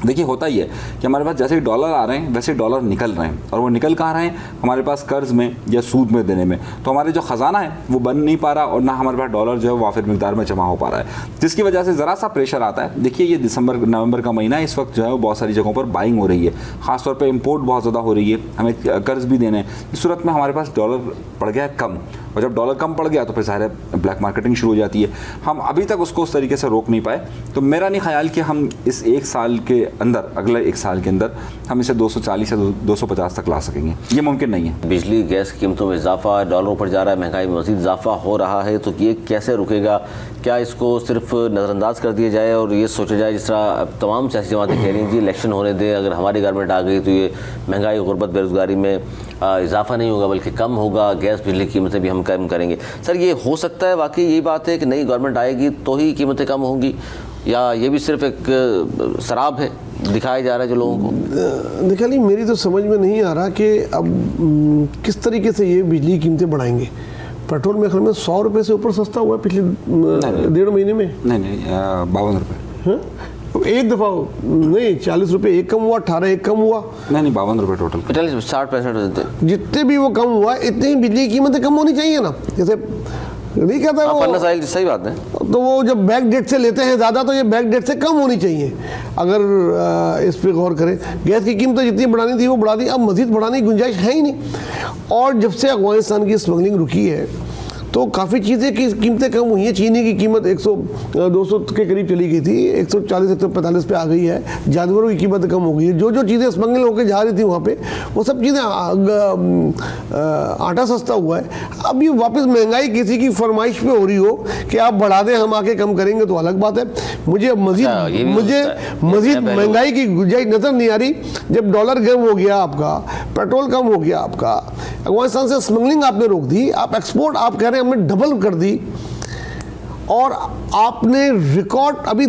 देखिए होता ही है कि हमारे पास जैसे ही डॉलर आ रहे हैं वैसे डॉलर निकल रहे हैं, और वो निकल कहाँ रहे हैं, हमारे पास कर्ज में या सूद में देने में। तो हमारे जो ख़जाना है वो बन नहीं पा रहा और ना हमारे पास डॉलर जो है वाफिर मिकदार में जमा हो पा रहा है, जिसकी वजह से ज़रा सा प्रेशर आता है। देखिए ये दिसंबर नवंबर का महीना है, इस वक्त जो है वो बहुत सारी जगहों पर बाइंग हो रही है, ख़ासतौर पर इम्पोर्ट बहुत ज़्यादा हो रही है, हमें कर्ज भी देने हैं। इस सूरत में हमारे पास डॉलर पड़ गया है कम, और जब डॉलर कम पड़ गया तो फिर ज़ाहिर है ब्लैक मार्केटिंग शुरू हो जाती है। हम अभी तक उसको उस तरीके से रोक नहीं पाए, तो मेरा नहीं ख्याल कि हम इस एक साल के अंदर, अगले एक साल के अंदर हम इसे 240 या 250 तक ला सकेंगे, ये मुमकिन नहीं है। बिजली गैस की कीमतों में इजाफा, डॉलर ऊपर जा रहा है, महंगाई में मज़ीद इजाफा हो रहा है, तो ये कैसे रुकेगा? क्या इसको सिर्फ नज़रअंदाज कर दिया जाए और ये सोचा जाए जिस तरह तमाम सियासी जमातें कह रही हैं जी इलेक्शन होने दें, अगर हमारी गवर्नमेंट आ गई तो ये महंगाई, गुर्बत, बेरोज़गारी में इजाफा नहीं होगा बल्कि कम होगा, गैस बिजली की कीमतें भी हम कम करेंगे? सर ये हो सकता है वाकई यही बात है कि नई गवर्नमेंट आएगी तो ही कीमतें कम होंगी, या ये भी सिर्फ एक शराब है दिखाया जा रहा है जो लोगों को? देखिए मेरी तो समझ में नहीं आ रहा कि अब किस तरीके से ये बिजली की कीमतें बढ़ाएंगे। पेट्रोल में ख्याल में 100 रुपये से ऊपर सस्ता हुआ है पिछले 1.5 महीने में। नहीं 52 रुपये एक दफ़ा नहीं, 40 रुपये एक कम हुआ, 18 एक कम हुआ, नहीं 52 रुपये टोटल, 40-60% जितने भी वो कम हुआ, इतनी बिजली की कीमतें कम होनी चाहिए ना। जैसे नहीं कहता वो, पन्ना साहिल सही बात है। तो वो जब बैक डेट से लेते हैं ज़्यादा, तो ये बैक डेट से कम होनी चाहिए। अगर इस पे गौर करें, गैस की कीमतें जितनी बढ़ानी थी वो बढ़ा दी, अब मज़ीद बढ़ाने की गुंजाइश है ही नहीं। और जब से अफगानिस्तान की स्मगलिंग रुकी है तो काफ़ी चीज़ें की कीमतें कम हुई हैं। चीनी की कीमत 100-200 के करीब चली गई थी, 140-145 पे आ गई है। जानवरों की कीमत कम हो गई है। जो जो चीज़ें स्मगल होकर जा रही थी वहाँ पे, वो सब चीज़ें, आटा सस्ता हुआ है। अब ये वापस महंगाई किसी की फरमाइश पे हो रही हो कि आप बढ़ा दें, हम आके कम करेंगे, तो अलग बात है। मुझे मज़ीद महंगाई की गुंजाइश नज़र नहीं आ रही। जब डॉलर कम हो गया आपका, पेट्रोल कम हो गया आपका, अफगानिस्तान से स्मगलिंग आपने रोक दी, आप एक्सपोर्ट आप कह रहे हैं हमने डबल कर दी, और आपने रिकॉर्ड, अभी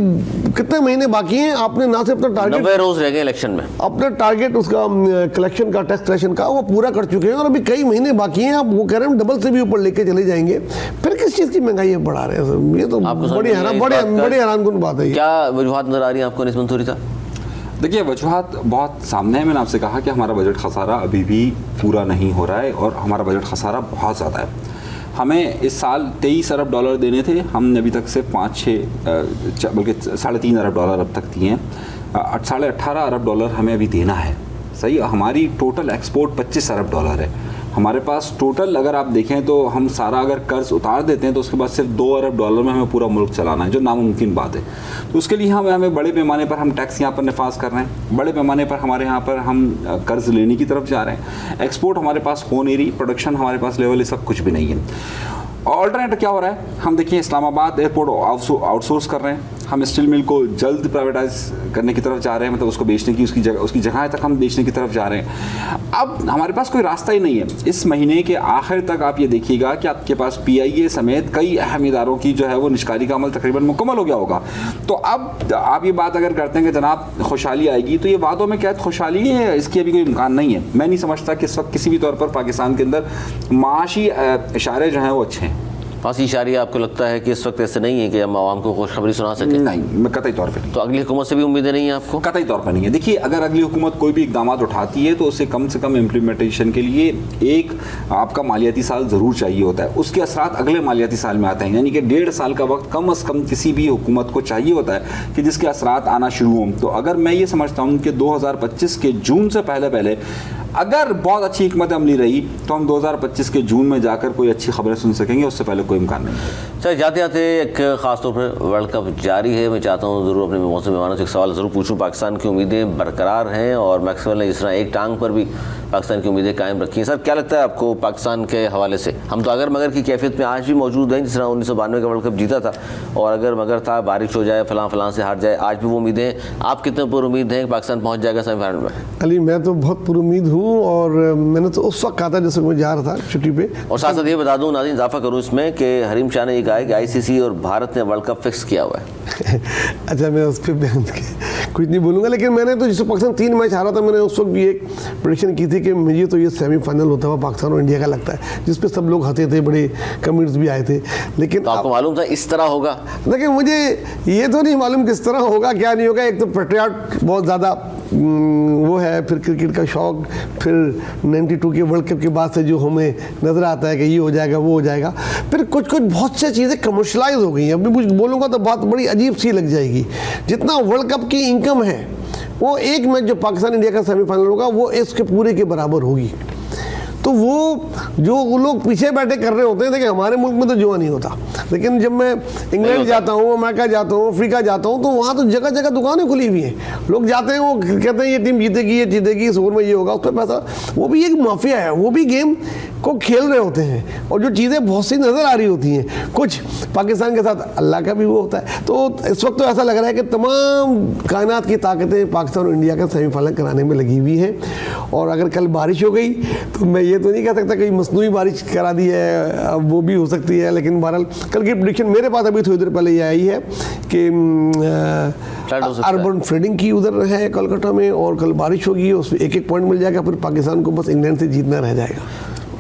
कितने महीने बाकी हैं, आपने ना सिर्फ अपना टारगेट, 90 रोज रह गए इलेक्शन में, अपना टारगेट उसका कलेक्शन का, टैक्स कलेक्शन का, वो पूरा कर चुके हैं, और अभी कई महीने बाकी हैं। आप वो कह रहे हैं डबल से भी ऊपर लेके चले जाएंगे, फिर किस चीज़ की महंगाई बढ़ा रहे हैं? ये तो बड़ी हैरानकुन बात है। क्या वजूहात नजर आ रही है आपको निस्बत थोड़ी सा? देखिए, वजूहात बहुत सामने है। मैंने आपसे कहा कि हमारा बजट खसारा अभी भी पूरा नहीं हो रहा है, और हमारा बजट खसारा बहुत ज़्यादा है। हमें इस साल 23 अरब डॉलर देने थे, हमने अभी तक से 5-6 बल्कि 3.5 अरब डॉलर अब तक दिए हैं। 18.5 अरब डॉलर हमें अभी देना है। सही, हमारी टोटल एक्सपोर्ट 25 अरब डॉलर है हमारे पास टोटल। अगर आप देखें तो हम सारा अगर कर्ज उतार देते हैं तो उसके बाद सिर्फ 2 अरब डॉलर में हमें पूरा मुल्क चलाना है, जो नामुमकिन बात है। तो उसके लिए हमें बड़े पैमाने पर हम टैक्स यहाँ पर नफाज कर रहे हैं, बड़े पैमाने पर हमारे यहाँ पर हम कर्ज लेने की तरफ जा रहे हैं। एक्सपोर्ट हमारे पास हो नहीं रही, प्रोडक्शन हमारे पास लेवल इसका कुछ भी नहीं है। ऑल्टरनेटिव क्या हो रहा है? हम देखिए, इस्लामाबाद एयरपोर्ट आउटसोर्स कर रहे हैं, हम स्टील मिल को जल्द प्राइवेटाइज करने की तरफ जा रहे हैं, मतलब उसको बेचने की, उसकी जगह तक हम बेचने की तरफ जा रहे हैं। अब हमारे पास कोई रास्ता ही नहीं है। इस महीने के आखिर तक आप ये देखिएगा कि आपके पास PIA समेत कई अहम इदारों की जो है वो निष्कारी का अमल तकरीबन मुकम्मल हो गया होगा। तो अब आप ये बात अगर करते हैं कि जनाब खुशहाली आएगी, तो ये वादों में कैद खुशहाली है, इसकी अभी कोई इम्कान नहीं है। मैं नहीं समझता कि इस वक्त किसी भी तौर पर पाकिस्तान के अंदर माशी इशारे जो हैं वो अच्छे हैं। फांसी इशारे आपको लगता है कि इस वक्त ऐसे नहीं है कि हम आवाम को खुशखबरी सुना सकें? नहीं, मैं कतई तौर पे नहीं। तो अगली हुकूमत से भी उम्मीदें नहीं है आपको? कतई तौर पर नहीं है। देखिए, अगर अगली हुकूमत कोई भी इकदाम उठाती है तो उसे कम से कम इम्प्लीमेंटेशन के लिए एक आपका मालियाती साल ज़रूर चाहिए होता है। उसके असरात अगले मालियाती साल में आते हैं, यानी कि 1.5 साल का वक्त कम अज़ कम किसी भी हुकूमत को चाहिए होता है कि जिसके असरात आना शुरू हों। तो अगर मैं ये समझता हूँ कि 2025 के जून से पहले अगर बहुत अच्छी हिकमत अमली रही तो हम 2025 के जून में जाकर कोई अच्छी खबरें सुन सकेंगे, उससे पहले कोई इम्कान नहीं है। सर, जाते जाते एक ख़ास तौर पर वर्ल्ड कप जारी है, मैं चाहता हूँ ज़रूर अपने मौसम मेहमानों से एक सवाल ज़रूर पूछूं। पाकिस्तान की उम्मीदें बरकरार हैं और मैक्सवेल ने जिस तरह एक टांग पर भी पाकिस्तान की उम्मीदें कायम रखी हैं। सर, क्या लगता है आपको पाकिस्तान के हवाले से? हम तो अगर मगर की कैफियत में आज भी मौजूद हैं, जिस तरह 1992 का वर्ल्ड कप जीता था, और अगर मगर था बारिश हो जाए, फलां से हार जाए, आज भी वो उम्मीदें, आप कितने पर उम्मीद हैं कि पाकिस्तान पहुँच जाएगा सेमीफाइनल में? अली, मैं तो बहुत पुरुमीद हूँ, और मैंने तो उस वक्त कहा था जैसे मैं जा रहा था छुट्टी पे। और साथ साथ ये बता दूं, नाज़रीन, इजाफा करूँ इसमें कि हरीम शाह ने ये कहा है कि ICC और भारत ने वर्ल्ड कप फिक्स किया हुआ है। अच्छा, मैं उस पर बयान कुछ नहीं बोलूँगा, लेकिन मैंने तो जिस पाकिस्तान 3 मैच हारा था, मैंने उस वक्त भी एक प्रेडिक्शन की थी कि मुझे तो ये सेमीफाइनल होता हुआ पाकिस्तान और इंडिया का लगता है, जिस पे सब लोग हंसे थे, बड़े कमेंट्स भी आए थे। लेकिन तो आपको मालूम था इस तरह होगा? देखिए, मुझे ये तो नहीं मालूम किस तरह होगा, क्या नहीं होगा। एक तो पेट्रियाट बहुत ज़्यादा वो है, फिर क्रिकेट का शौक़, फिर 92 के वर्ल्ड कप के बाद से जो हमें नज़र आता है कि ये हो जाएगा, वो हो जाएगा, फिर कुछ बहुत से चीज़ें कमर्शलाइज हो गई हैं। अभी कुछ बोलूँगा तो बात बड़ी अजीब सी लग जाएगी। जितना वर्ल्ड कप की इनकम है, वो एक मैच जो पाकिस्तान इंडिया का सेमीफाइनल होगा वो इसके पूरे के बराबर होगी। तो वो जो लोग पीछे बैठे कर रहे होते हैं, देखिए हमारे मुल्क में तो जुआ नहीं होता, लेकिन जब मैं इंग्लैंड जाता हूँ, अमेरिका जाता हूँ, अफ्रीका जाता हूँ, तो वहाँ तो जगह जगह दुकानें खुली हुई हैं। लोग जाते हैं, वो कहते हैं ये टीम जीतेगी, इस ओवर में ये होगा, उस पर पैसा, वो भी एक माफिया है, वो भी गेम को खेल रहे होते हैं, और जो चीज़ें बहुत सी नज़र आ रही होती हैं, कुछ पाकिस्तान के साथ अल्लाह का भी वो होता है। तो इस वक्त तो ऐसा लग रहा है कि तमाम कायनात की ताकतें पाकिस्तान और इंडिया का सेमीफाइनल कराने में लगी हुई हैं। और अगर कल बारिश हो गई तो मैं ये तो नहीं कह सकता कि मसनूई बारिश करा दी है, वो भी हो सकती है, लेकिन बहरहाल कल की प्रेडिक्शन मेरे पास अभी थोड़ी देर पहले ये आई है कि अर्बन फ्लडिंग की उधर है कोलकाता में, और कल बारिश होगी, उसमें 1-1 पॉइंट मिल जाएगा, फिर पाकिस्तान को बस इंग्लैंड से जीतना रह जाएगा।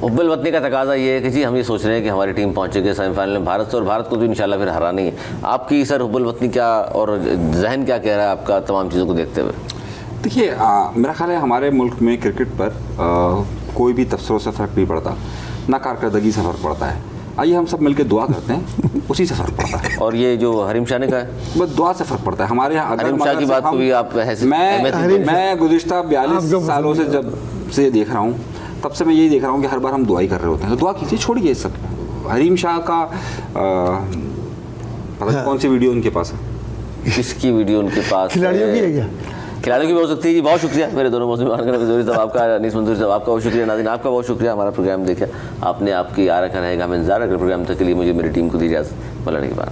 हुब्बुल वतनी का तकाजा ये है कि जी हम ये सोच रहे हैं कि हमारी टीम पहुंचेगी सेमीफाइनल में भारत से, और भारत को तो इंशाल्लाह फिर हरानी है। आपकी सर हुब्बुल वतनी क्या और जहन क्या कह रहा है आपका तमाम चीज़ों को देखते हुए? देखिए, मेरा ख्याल है हमारे मुल्क में क्रिकेट पर कोई भी तबसरों से फ़र्क नहीं पड़ता, ना कारकर्दगी से फ़र्क पड़ता है। आइए हम सब मिलकर दुआ करते हैं, उसी से फर्क पड़ता है। और ये जो हरीम शाह ने कहा है, बस दुआ से फर्क पड़ता है हमारे यहाँ। हरीम शाह की बात को भी आप मैं गुज़िश्ता 42 सालों से जब से देख रहा हूँ, तब से मैं यही देख रहा हूँ कि हर बार हम दुआ ही कर रहे होते हैं। तो दुआ कीजिए, छोड़िए सब। हरीम शाह का पता नहीं कौन सी वीडियो उनके पास है, किसकी वीडियो उनके पास? खिलाड़ियों की है क्या? खिलाड़ियों की भी हो सकती है जी। बहुत शुक्रिया मेरे दोनों मौसमी मंजूरी साहब आपका, अनीस मंजूरी साहब आपका बहुत शुक्रिया, नाज़रीन आपका बहुत शुक्रिया हमारा प्रोग्राम देखा आपने। आपकी आ रखा रहेगा, हमें इंतजार अगर प्रोग्राम तक के लिए मुझे मेरी टीम को दी इजाज़त। मौलाना की बात।